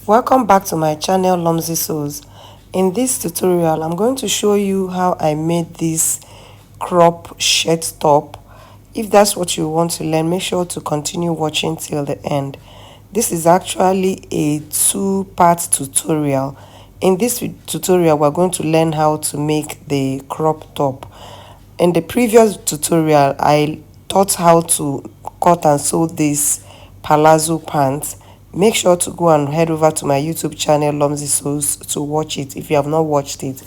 Welcome back to my channel Lomzy Sews. In this tutorial I'm going to show you how I made this crop shirt top. If that's what you want to learn, make sure to continue watching till the end. This is actually a two-part tutorial. In this tutorial we're going to learn how to make the crop top. In the previous tutorial I taught how to cut and sew this palazzo pants. Make sure to go and head over to my YouTube channel Lomzy Sews to watch it if you have not watched it.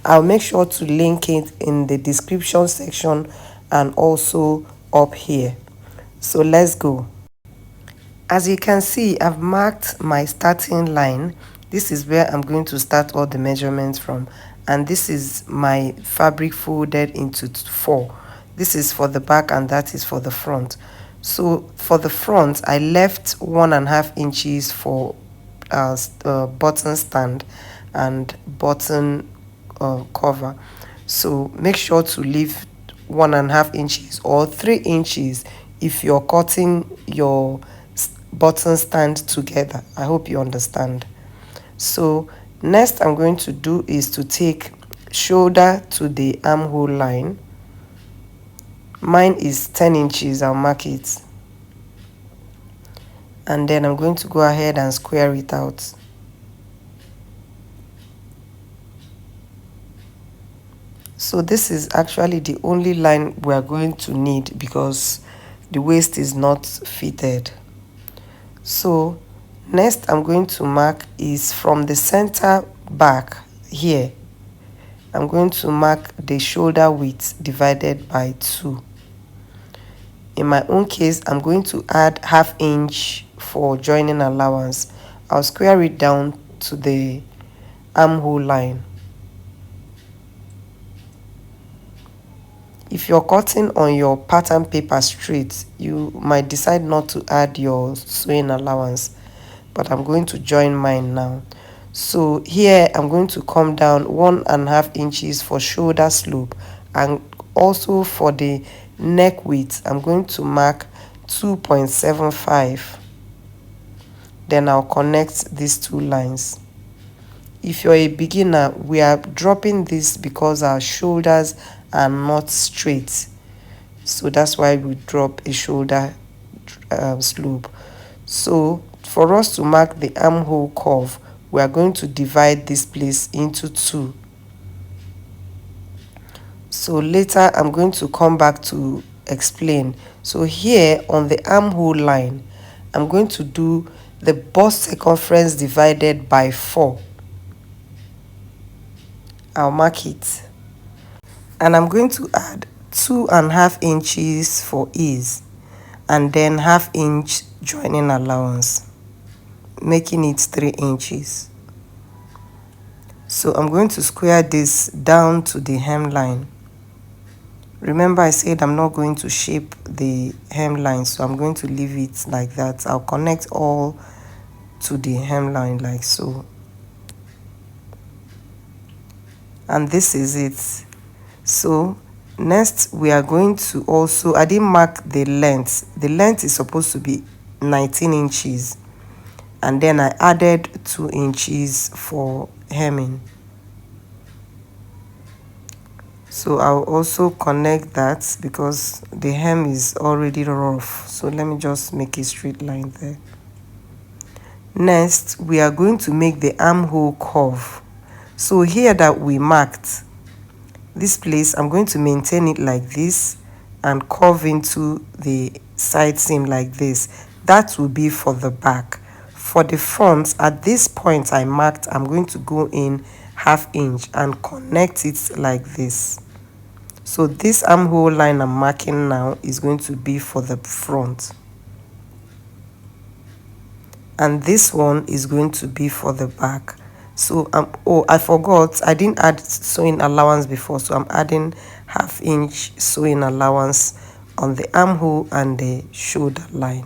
I'll make sure to link it in the description section and also up here. So let's go. As you can see, I've marked my starting line. This is where I'm going to start all the measurements from, and this is my fabric folded into four. This is for the back and that is for the front. So for the front I left 1.5 inches for button stand and button cover. So make sure to leave 1.5 inches or 3 inches if you're cutting your button stand together. I hope you understand. So next I'm going to do is to take shoulder to the armhole line. Mine is 10 inches. I'll mark it, and then I'm going to go ahead and square it out. So this is actually the only line we are going to need because the waist is not fitted. So next I'm going to mark is from the center back here. I'm going to mark the shoulder width divided by 2. In my own case, I'm going to add 1/2 inch for joining allowance. I'll square it down to the armhole line. If you're cutting on your pattern paper straight, you might decide not to add your sewing allowance, but I'm going to join mine now. So here I'm going to come down 1.5 inches for shoulder slope, and also for the neck width I'm going to mark 2.75. Then I'll connect these two lines. If you're a beginner, we are dropping this because our shoulders are not straight, so that's why we drop a shoulder slope. So for us to mark the armhole curve, we are going to divide this place into 2. So later I'm going to come back to explain. So here on the armhole line I'm going to do the bust circumference divided by 4. I'll mark it, and I'm going to add 2.5 inches for ease, and then 1/2 inch joining allowance, making it 3 inches. So I'm going to square this down to the hemline. Remember I said I'm not going to shape the hemline, so I'm going to leave it like that. I'll connect all to the hemline like so. And this is it. So next we are going to also, I didn't mark the length. The length is supposed to be 19 inches, and then I added 2 inches for hemming. So I'll also connect that because the hem is already rough. So let me just make a straight line there. Next we are going to make the armhole curve. So here that we marked this place, I'm going to maintain it like this and curve into the side seam like this. That will be for the back. For the front, at this point I marked, I'm going to go in 1/2 inch and connect it like this. So this armhole line I'm marking now is going to be for the front, and this one is going to be for the back. So oh, I forgot, I didn't add sewing allowance before, so I'm adding 1/2 inch sewing allowance on the armhole and the shoulder line.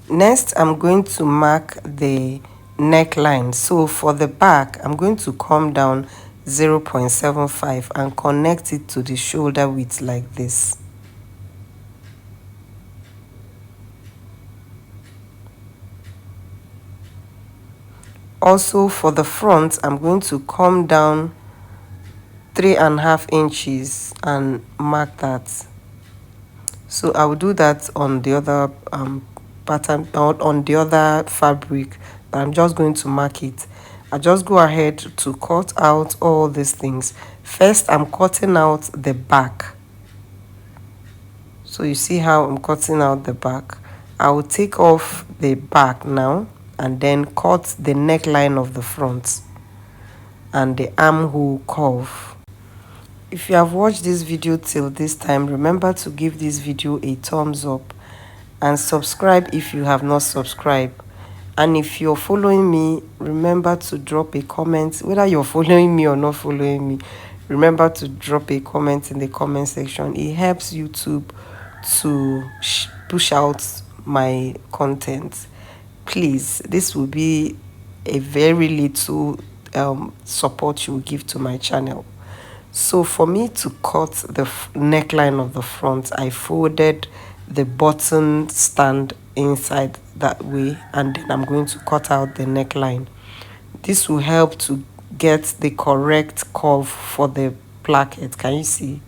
Next I'm going to mark the neckline. So for the back I'm going to come down 0.75 and connect it to the shoulder width like this. Also for the front, I'm going to come down 3.5 inches and mark that. So I will do that on the other pattern, or on the other fabric, but I'm just going to mark it. I just go ahead to cut out all these things. First, I'm cutting out the back. So you see how I'm cutting out the back. I will take off the back now and then cut the neckline of the front and the armhole curve. If you have watched this video till this time, remember to give this video a thumbs up and subscribe if you have not subscribed. And if you're following me, remember to drop a comment. Whether you're following me or not following me, remember to drop a comment in the comment section. It helps YouTube to push out my content. Please, this will be a very little support you will give to my channel. So for me to cut the neckline of the front, I folded the button stand inside that way, and then I'm going to cut out the neckline. This will help to get the correct curve for the placket. Can you see?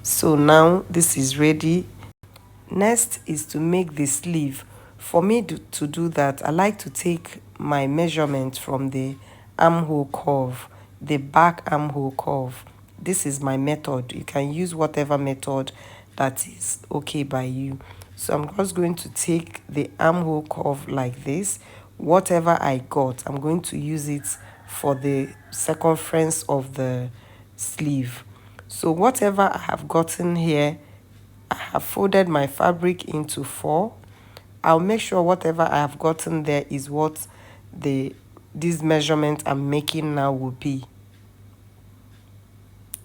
So now this is ready. Next is to make the sleeve. For me to do that, I like to take my measurement from the armhole curve, the back armhole curve. This is my method. You can use whatever method that is okay by you. So I'm just going to take the armhole curve like this. Whatever I got, I'm going to use it for the circumference of the sleeve. So whatever I have gotten here, I have folded my fabric into 4. I'll make sure whatever I have gotten there is what this measurement I'm making now will be.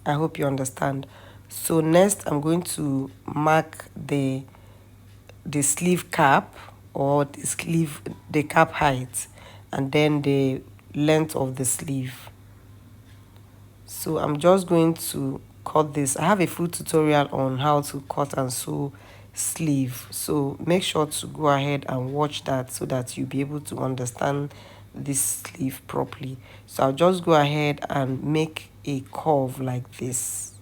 I hope you understand. So next I'm going to mark the sleeve cap, or the cap height, and then the length of the sleeve. So I'm just going to cut this. I have a full tutorial on how to cut and sew sleeve, so make sure to go ahead and watch that so that you'll be able to understand this sleeve properly. So I'll just go ahead and make a curve like this.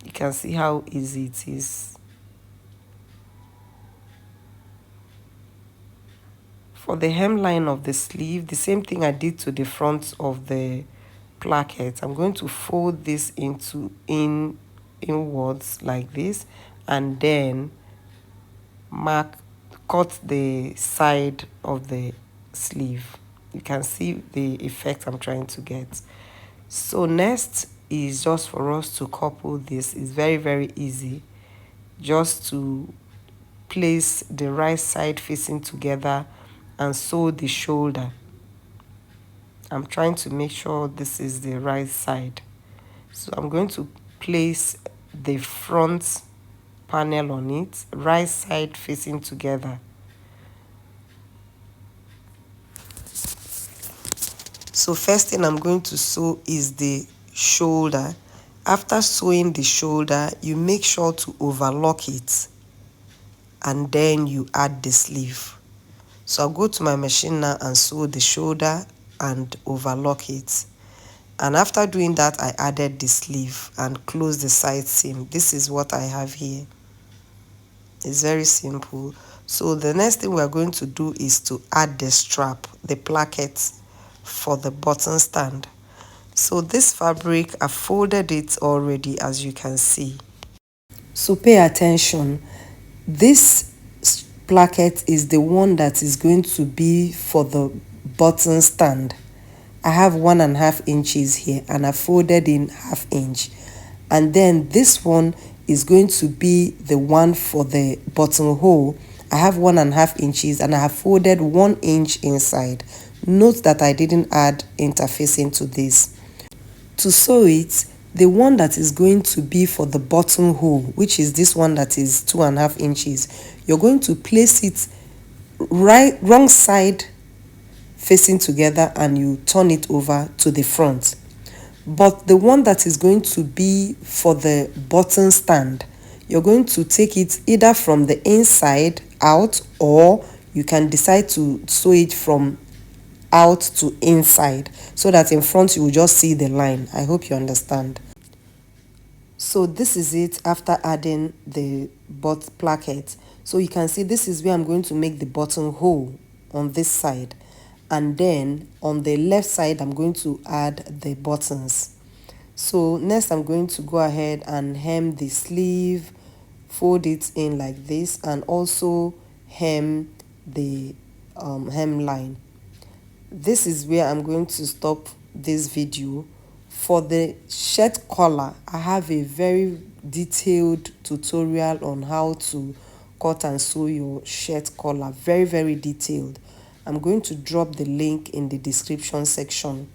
You can see how easy it is. For the hemline of the sleeve, the same thing I did to the front of the placket. I'm going to fold this inwards like this, and then cut the side of the sleeve. You can see the effect I'm trying to get. So next is just for us to couple this. It's very easy. Just to place the right side facing together and sew the shoulder. I'm trying to make sure this is the right side. So I'm going to place the front panel on it, right side facing together. So first thing I'm going to sew is the shoulder. After sewing the shoulder, you make sure to overlock it, and then you add the sleeve. So I'll go to my machine now and sew the shoulder and overlock it. And after doing that, I added the sleeve and closed the side seam. This is what I have here. It's very simple. So the next thing we're going to do is to add the strap, the placket for the button stand. So this fabric, I folded it already, as you can see. So pay attention. This placket is the one that is going to be for the button stand. I have 1.5 inches here, and I folded in 1/2 inch. And then this one is going to be the one for the buttonhole. I have 1.5 inches, and I have folded 1 inch inside. Note that I didn't add interfacing to this. To sew it, the one that is going to be for the buttonhole, which is this one that is 2.5 inches, you're going to place it wrong side facing together, and you turn it over to the front. But the one that is going to be for the button stand, you're going to take it either from the inside out, or you can decide to sew it from out to inside, so that in front you will just see the line. I hope you understand. So this is it after adding the placket. So you can see this is where I'm going to make the buttonhole on this side, and then on the left side I'm going to add the buttons. So next I'm going to go ahead and hem the sleeve, fold it in like this, and also hem the hemline. This is where I'm going to stop this video. For the shirt collar, I have a very detailed tutorial on how to cut and sew your shirt collar, very detailed. I'm going to drop the link in the description section,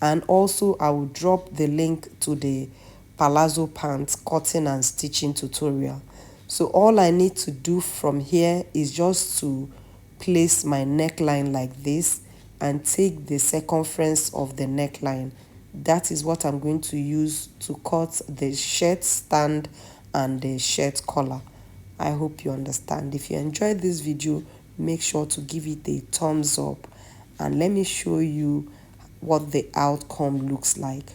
and also I will drop the link to the palazzo pants cutting and stitching tutorial. So all I need to do from here is just to place my neckline like this and take the circumference of the neckline. That is what I'm going to use to cut the shirt stand and the shirt collar. I hope you understand. If you enjoyed this video, make sure to give it a thumbs up, and let me show you what the outcome looks like.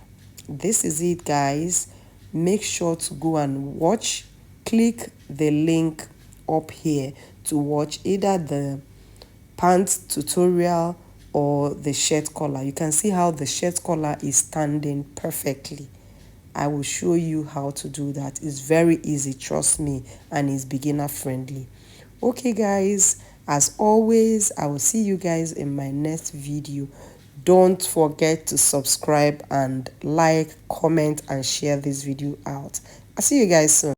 This is it, guys. Make sure to go and watch. Click the link up here to watch either the pants tutorial or the shirt collar. You can see how the shirt collar is standing perfectly. I will show you how to do that. It's very easy, trust me, and it's beginner friendly. Okay guys, as always, I will see you guys in my next video. Don't forget to subscribe and like, comment, and share this video out. I'll see you guys soon.